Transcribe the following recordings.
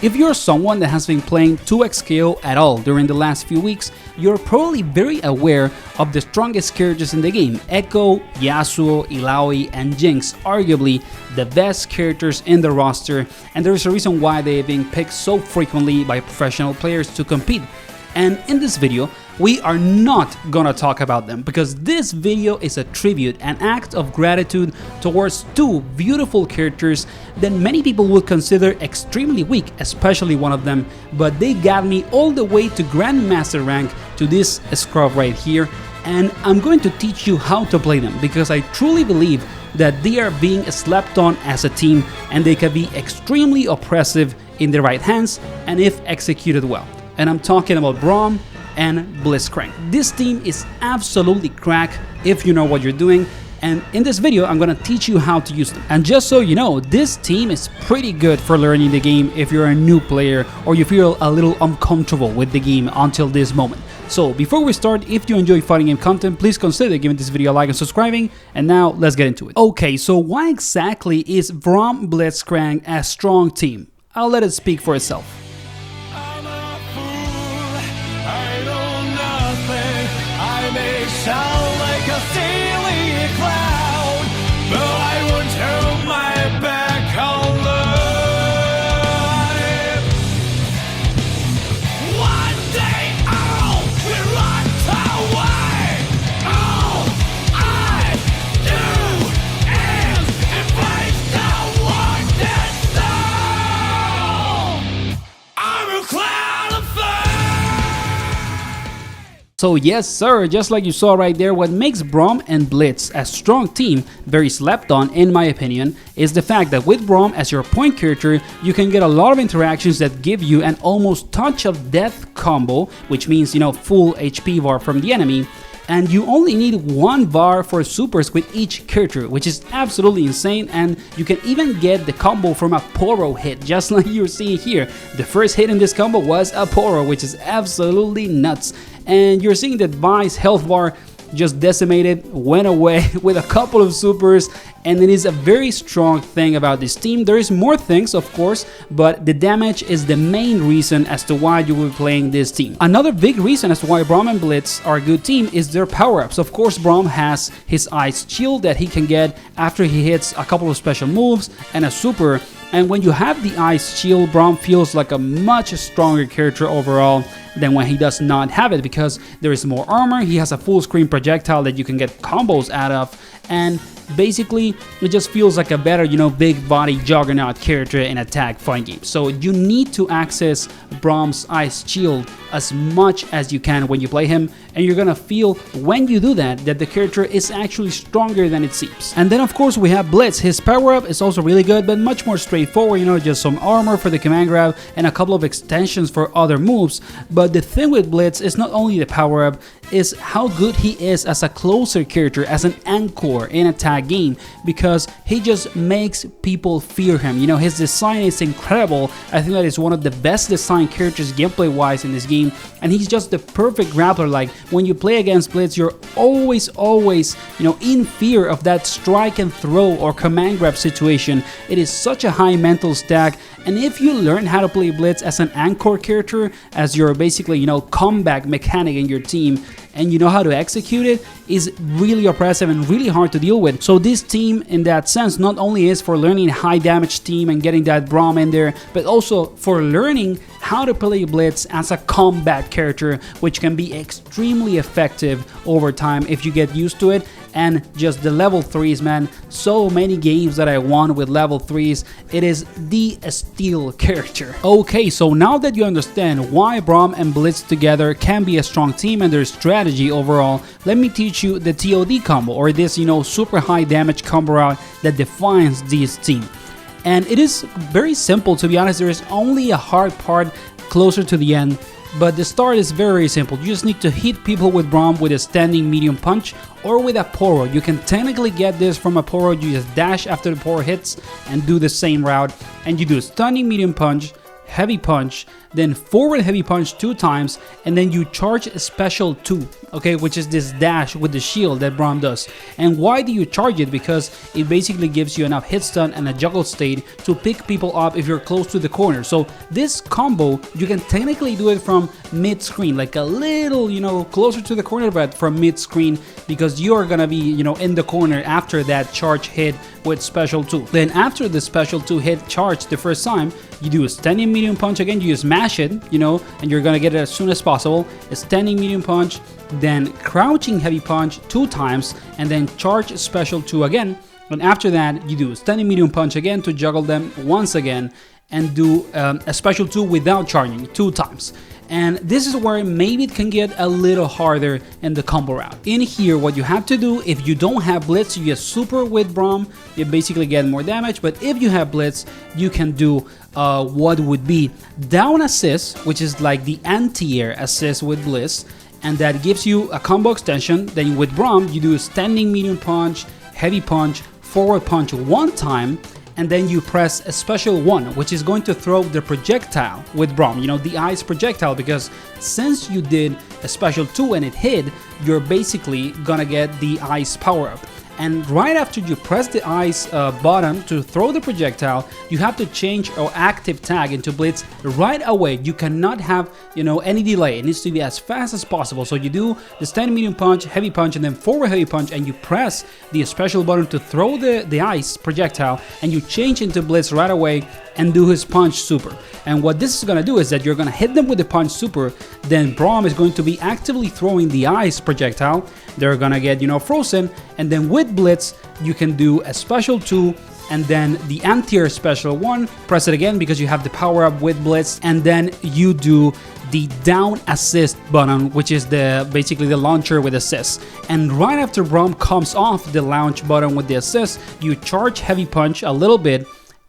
If you're someone that has been playing 2x KO at all during the last few weeks, you're probably very aware of the strongest characters in the game: Echo, Yasuo, Illaoi, and Jinx, arguably the best characters in the roster, and there is a reason why they've been picked so frequently by professional players to compete. And in this video, we are not gonna talk about them, because this video is a tribute, an act of gratitude towards two beautiful characters that many people would consider extremely weak, especially one of them, but they got me all the way to Grandmaster rank, to this scrub right here, and I'm going to teach you how to play them, because I truly believe that they are being slept on as a team, and they can be extremely oppressive in the right hands and if executed well. And I'm talking about Braum and Blitzcrank. This team is absolutely crack if you know what you're doing, and in this video I'm gonna teach you how to use them. And just so you know, this team is pretty good for learning the game if you're a new player or you feel a little uncomfortable with the game until this moment. So before we start, if you enjoy fighting game content, please consider giving this video a like and subscribing, and now let's get into it. Okay, so why exactly is Braum Blitzcrank a strong team? I'll let it speak for itself. Sound like a silly clown, but I won't turn my back on life. One day all will run away. All I do is embrace the wounded soul. I'm a cloud of fire. So yes sir, just like you saw right there, what makes Braum and Blitz a strong team, very slept on in my opinion, is the fact that with Braum as your point character, you can get a lot of interactions that give you an almost touch of death combo, which means, you know, full HP bar from the enemy, and you only need one bar for supers with each character, which is absolutely insane. And you can even get the combo from a Poro hit, just like you're seeing here. The first hit in this combo was a Poro, which is absolutely nuts. And you're seeing that Vi's health bar just decimated, went away with a couple of supers, and it is a very strong thing about this team. There is more things, of course, but the damage is the main reason as to why you will be playing this team. Another big reason as to why Braum and Blitz are a good team is their power-ups. Of course, Braum has his Ice Shield that he can get after he hits a couple of special moves and a super, and when you have the Ice Shield, Braum feels like a much stronger character overall than when he does not have it, because there is more armor, he has a full screen projectile that you can get combos out of, and basically it just feels like a better, you know, big body juggernaut character in a tag fight game. So you need to access Braum's Ice Shield as much as you can when you play him, and you're gonna feel when you do that the character is actually stronger than it seems. And then of course we have Blitz. His power up is also really good, but much more straightforward, you know, just some armor for the command grab and a couple of extensions for other moves. But the thing with Blitz is not only the power up, is how good he is as a closer character, as an anchor in a tag game, because he just makes people fear him. You know, his design is incredible. I think that is one of the best designed characters gameplay wise in this game, and he's just the perfect grappler. Like when you play against Blitz, you're always, you know, in fear of that strike and throw or command grab situation. It is such a high mental stack, and if you learn how to play Blitz as an anchor character, as your basically, you know, comeback mechanic in your team, and you know how to execute it, is really oppressive and really hard to deal with. So this team in that sense not only is for learning high damage team and getting that Braum in there, but also for learning how to play Blitz as a combat character, which can be extremely effective over time if you get used to it. And just the level 3s, man, so many games that I won with level 3s, it is the steal character. Okay, so now that you understand why Braum and Blitz together can be a strong team and their strategy overall, let me teach you the TOD combo, or this, you know, super high damage combo route that defines this team. And it is very simple, to be honest. There is only a hard part closer to the end, but the start is very simple. You just need to hit people with Braum with a standing medium punch or with a Poro. You can technically get this from a Poro. You just dash after the Poro hits and do the same route, and you do a stunning medium punch, heavy punch, then forward heavy punch 2 times, and then you charge special 2, okay, which is this dash with the shield that Braum does. And why do you charge it? Because it basically gives you enough hit stun and a juggle state to pick people up if you're close to the corner. So this combo, you can technically do it from mid-screen, like a little, you know, closer to the corner, but from mid-screen, because you're gonna be, you know, in the corner after that charge hit with special 2. Then after the special 2 hit charge the first time, you do a standing medium punch again, you smash it, you know, and you're gonna get it as soon as possible. A standing medium punch, then crouching heavy punch 2 times, and then charge special 2 again. And after that, you do a standing medium punch again to juggle them once again, and do a special 2 without charging 2 times. And this is where maybe it can get a little harder in the combo route. In here, what you have to do, if you don't have Blitz, you get super with Braum, you basically get more damage. But if you have Blitz, you can do what would be down assist, which is like the anti-air assist with Blitz, and that gives you a combo extension. Then with Braum, you do a standing medium punch, heavy punch, forward punch 1 time, and then you press a special 1, which is going to throw the projectile with Braum, you know, the ice projectile, because since you did a special 2 and it hit, you're basically gonna get the ice power up. And right after you press the ice button to throw the projectile, you have to change your active tag into Blitz right away. You cannot have, you know, any delay. It needs to be as fast as possible. So you do the standing medium punch, heavy punch, and then forward heavy punch, and you press the special button to throw the ice projectile, and you change into Blitz right away and do his punch super. And what this is gonna do is that you're gonna hit them with the punch super, then Braum is going to be actively throwing the ice projectile. They're gonna get, you know, frozen, and then with Blitz, you can do a special 2, and then the anti-air special 1, press it again because you have the power up with Blitz, and then you do the down assist button, which is basically the launcher with assist. And right after Braum comes off the launch button with the assist, you charge heavy punch a little bit,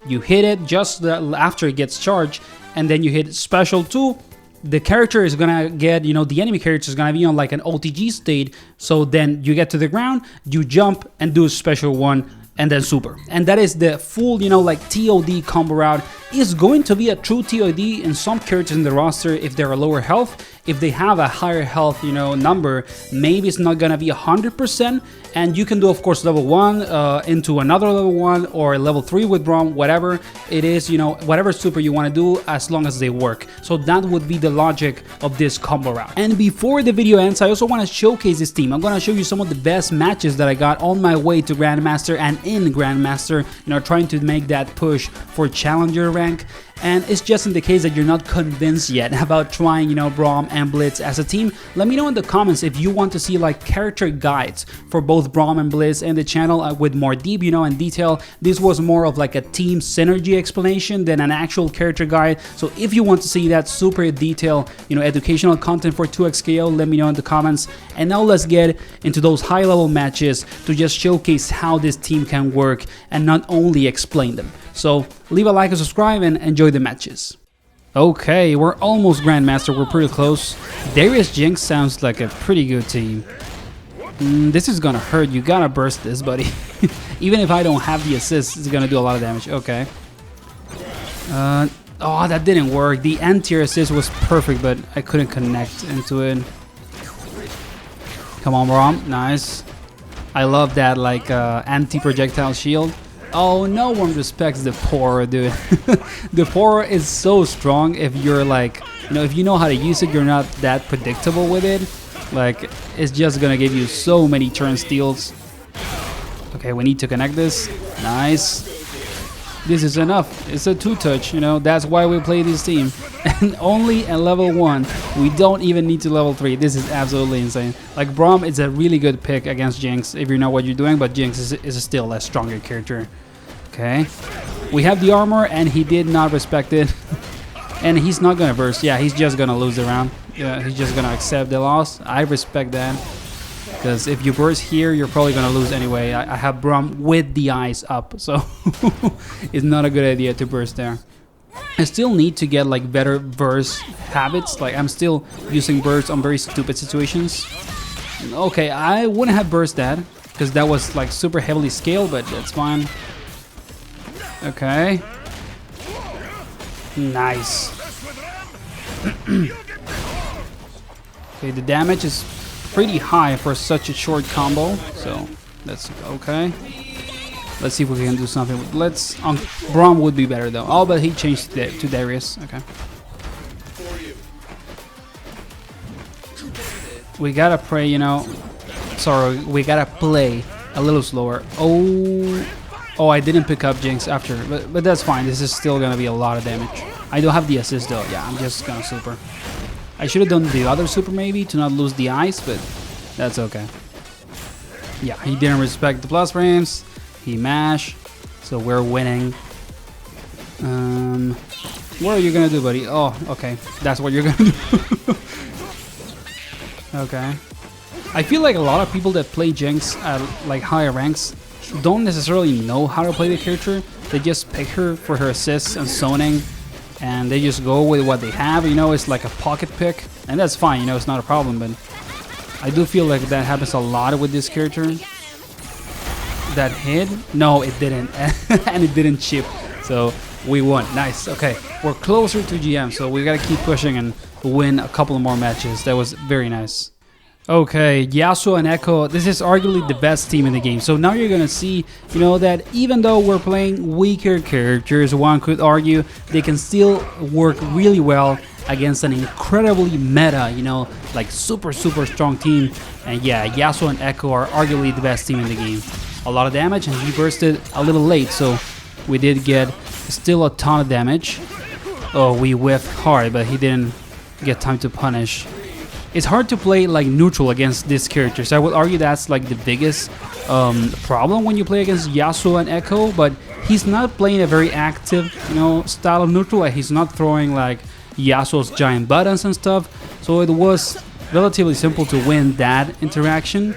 you hit it just after it gets charged, and then you hit special 2. The character is gonna get, you know, the enemy character is gonna be on like an OTG state, so then you get to the ground, you jump and do a special 1, and then super. And that is the full, you know, like TOD combo route. Is going to be a true TOD in some characters in the roster if they're a lower health. If they have a higher health, you know, number, maybe it's not gonna be 100%. And you can do, of course, level 1 into another level 1 or level 3 with Braum, whatever it is, you know, whatever super you want to do, as long as they work. So that would be the logic of this combo route. And before the video ends, I also want to showcase this team. I'm going to show you some of the best matches that I got on my way to Grandmaster and in Grandmaster, you know, trying to make that push for Challenger rank. And it's just in the case that you're not convinced yet about trying, you know, Braum and Blitz as a team. Let me know in the comments if you want to see like character guides for both Braum and Blitz in the channel with more deep, you know, and detail. This was more of like a team synergy explanation than an actual character guide. So if you want to see that super detailed, you know, educational content for 2xKO, let me know in the comments. And now let's get into those high level matches to just showcase how this team can work and not only explain them. So leave a like and subscribe and enjoy the matches. Okay, we're almost Grandmaster, we're pretty close. Darius Jinx sounds like a pretty good team. This is gonna hurt, you gotta burst this, buddy. Even if I don't have the assist, it's gonna do a lot of damage. Okay. Oh, that didn't work. The anti-air assist was perfect, but I couldn't connect into it. Come on, Braum. Nice. I love that, like, anti-projectile shield. Oh, no one respects the Pora, dude. The Pora is so strong if you're like, you know, if you know how to use it, you're not that predictable with it. Like, it's just gonna give you so many turn steals. Okay, we need to connect this. Nice. This is enough. It's a 2-touch, you know, that's why we play this team. And only at level 1. We don't even need to level 3. This is absolutely insane. Like, Braum is a really good pick against Jinx if you know what you're doing, but Jinx is still a stronger character. Okay. We have the armor, and he did not respect it. And he's not gonna burst. Yeah, he's just gonna lose the round. Yeah, he's just gonna accept the loss. I respect that. Because if you burst here, you're probably going to lose anyway. I have Braum with the eyes up, so it's not a good idea to burst there. I still need to get like better burst habits. Like, I'm still using burst on very stupid situations. Okay, I wouldn't have burst that, because that was like super heavily scaled, but that's fine. Okay. Nice. Okay, the damage is pretty high for such a short combo, so that's okay. Let's see if we can do something with Blitz. Braum would be better though. Oh, but he changed to Darius. Okay. We gotta pray, you know. Sorry, we gotta play a little slower. Oh, I didn't pick up Jinx after, but that's fine. This is still gonna be a lot of damage. I don't have the assist though. Yeah, I'm just gonna super. I should have done the other super maybe to not lose the ice, but that's okay. Yeah, he didn't respect the plus frames. He mashed, so we're winning. What are you gonna do, buddy? Oh, okay, that's what you're gonna do. Okay. I feel like a lot of people that play Jinx at like higher ranks don't necessarily know how to play the character. They just pick her for her assists and zoning, and they just go with what they have. You know, it's like a pocket pick, and that's fine. You know, it's not a problem. But I do feel like that happens a lot with this character. That hit? No, it didn't, and it didn't chip. So we won. Nice. Okay, we're closer to GM, so we gotta keep pushing and win a couple more matches. That was very nice. Okay, Yasuo and Echo, this is arguably the best team in the game. So now you're gonna see, you know, that even though we're playing weaker characters, one could argue they can still work really well against an incredibly meta, you know, like super strong team. And yeah, Yasuo and Echo are arguably the best team in the game. A lot of damage, and he bursted a little late, so we did get still a ton of damage. Oh, we whiffed hard, but he didn't get time to punish. It's hard to play like neutral against these characters. I would argue that's like the biggest problem when you play against Yasuo and Echo, but he's not playing a very active, you know, style of neutral. Like, he's not throwing like Yasuo's giant buttons and stuff, so it was relatively simple to win that interaction.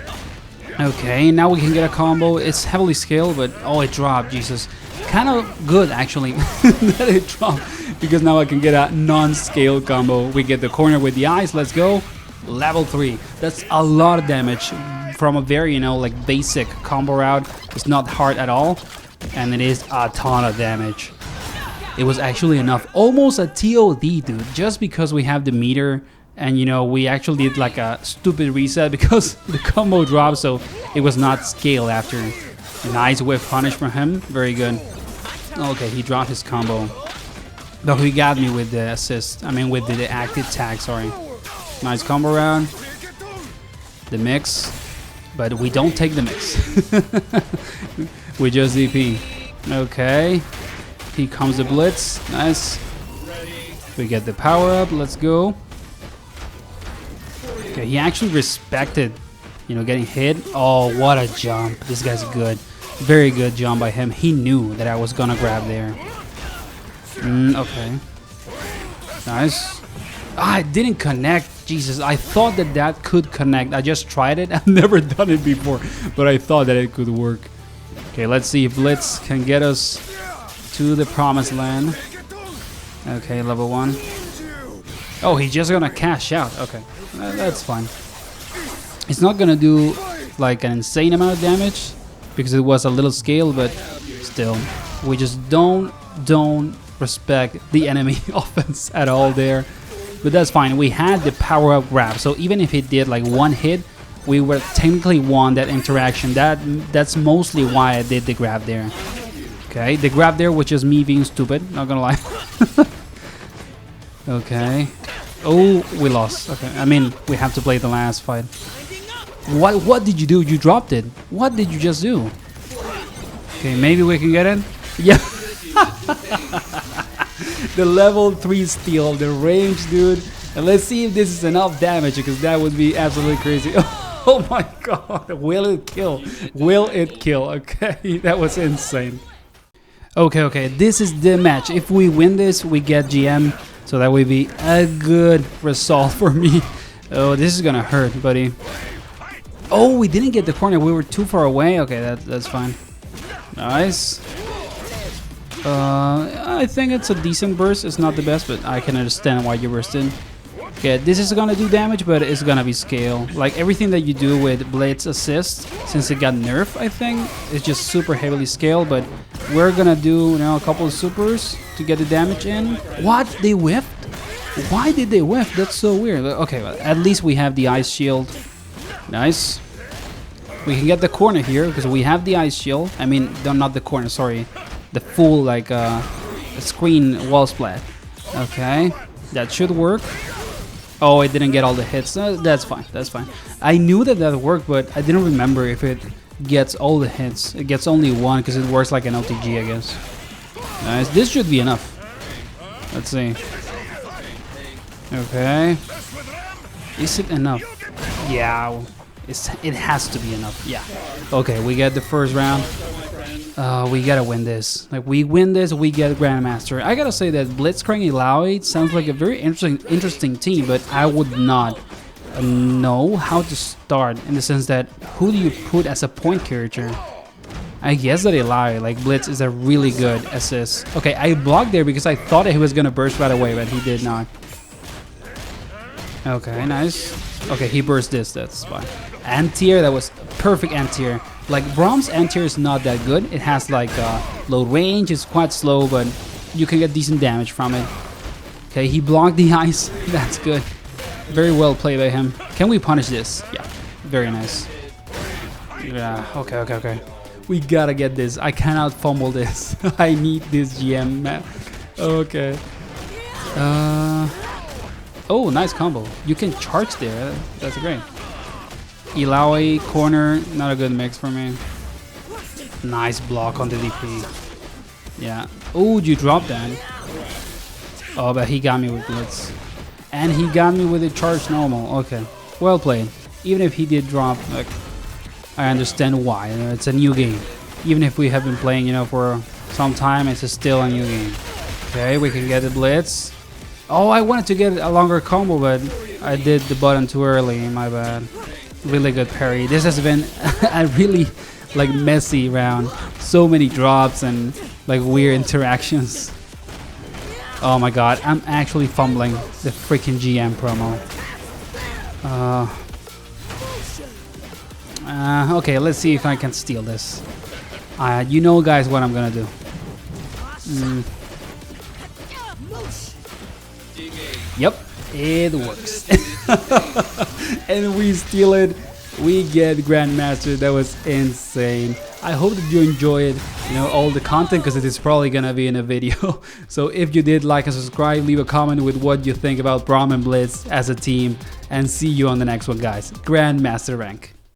Okay, now we can get a combo. It's heavily scaled, but oh, it dropped. Jesus, kind of good actually that it dropped, because now I can get a non-scale combo. We get the corner with the ice. Let's go. Level 3. That's a lot of damage from a very, you know, like basic combo route. It's not hard at all, and it is a ton of damage. It was actually enough, almost a TOD, dude, just because we have the meter. And you know, we actually did like a stupid reset because the combo dropped, so it was not scaled after. Nice whiff punish from him, very good. Okay, he dropped his combo, but he got me with the assist. I mean, with the active tag. Sorry. Nice combo round. The mix, but we don't take the mix. We just DP. Okay, here comes the Blitz. Nice. We get the power up. Let's go. Okay, he actually respected, you know, getting hit. Oh, what a jump. This guy's good. Very good jump by him. He knew that I was gonna grab there. Okay. Nice. Ah, it didn't connect. Jesus, I thought that that could connect. I just tried it. I've never done it before, but I thought that it could work. Okay, let's see if Blitz can get us to the promised land. Okay, level 1. Oh, he's just gonna cash out. Okay. That's fine. It's not gonna do like an insane amount of damage because it was a little scale, but still, we just don't respect the enemy offense at all there. But that's fine. We had the power up grab, so even if it did like one hit, we were technically won that interaction. That's mostly why I did the grab there. Okay, the grab there, which is me being stupid. Not gonna lie. Okay. Oh, we lost. Okay, I mean, we have to play the last fight. What did you do? You dropped it. What did you just do? Okay, maybe we can get it. Yeah. The level 3 steal, the range, dude. And let's see if this is enough damage, because that would be absolutely crazy. Oh my god. Will it kill? Will it kill? Okay, that was insane. Okay, this is the match. If we win this, we get GM. So that would be a good result for me. Oh, this is gonna hurt, buddy. Oh, we didn't get the corner. We were too far away. Okay, that's fine. Nice. I think it's a decent burst. It's not the best, but I can understand why you bursted. Okay, this is gonna do damage, but it's gonna be scale. Like everything that you do with Blitz assist, since it got nerfed, I think, it's just super heavily scaled. But we're gonna do, you know, a couple of supers to get the damage in. What? They whiffed? Why did they whiff? That's so weird. Okay, well, at least we have the ice shield. Nice. We can get the corner here because we have the ice shield. I mean, no, not the corner. Sorry, the full like screen wall splat. Okay, that should work. Oh, it didn't get all the hits. That's fine. That's fine. I knew that that worked, but I didn't remember if it gets all the hits. It gets only one because it works like an LTG, I guess. Nice. This should be enough. Let's see. Okay. Is it enough? Yeah. It has to be enough. Yeah. Okay, we get the first round. We gotta win this. Like, we win this, we get Grandmaster. I gotta say that Blitzcrank Ilaoi sounds like a very interesting team, but I would not know how to start, in the sense that who do you put as a point character? I guess that Ilaoi, like Blitz, is a really good assist. Okay, I blocked there because I thought he was gonna burst right away, but he did not. Okay, nice. Okay, he burst this, that's fine. Anti-air, that was perfect anti-air. Like, Braum's anti-air is not that good. It has like low range, it's quite slow, but you can get decent damage from it. Okay, he blocked the ice. That's good. Very well played by him. Can we punish this? Yeah, very nice. Yeah, okay. We gotta get this. I cannot fumble this. I need this GM, man. Okay. Oh, nice combo. You can charge there. That's great. Ilaoi, corner, not a good mix for me. Nice block on the DP. Yeah. Oh, you dropped that. Oh, but he got me with Blitz. And he got me with a charge normal. Okay. Well played. Even if he did drop, like, I understand why. You know, it's a new game. Even if we have been playing, you know, for some time, it's still a new game. Okay, we can get the Blitz. Oh, I wanted to get a longer combo, but I did the button too early. My bad. Really good parry. This has been a really like messy round. So many drops and like weird interactions. Oh my god, I'm actually fumbling the freaking GM promo. Okay, let's see if I can steal this. You know, guys, what I'm gonna do. Yep, it works. And we steal it. We get Grandmaster. That was insane. I hope that you enjoyed, you know, all the content, because it is probably gonna be in a video. So if you did, like and subscribe, leave a comment with what you think about Braum and Blitz as a team, and see you on the next one, guys. Grandmaster rank.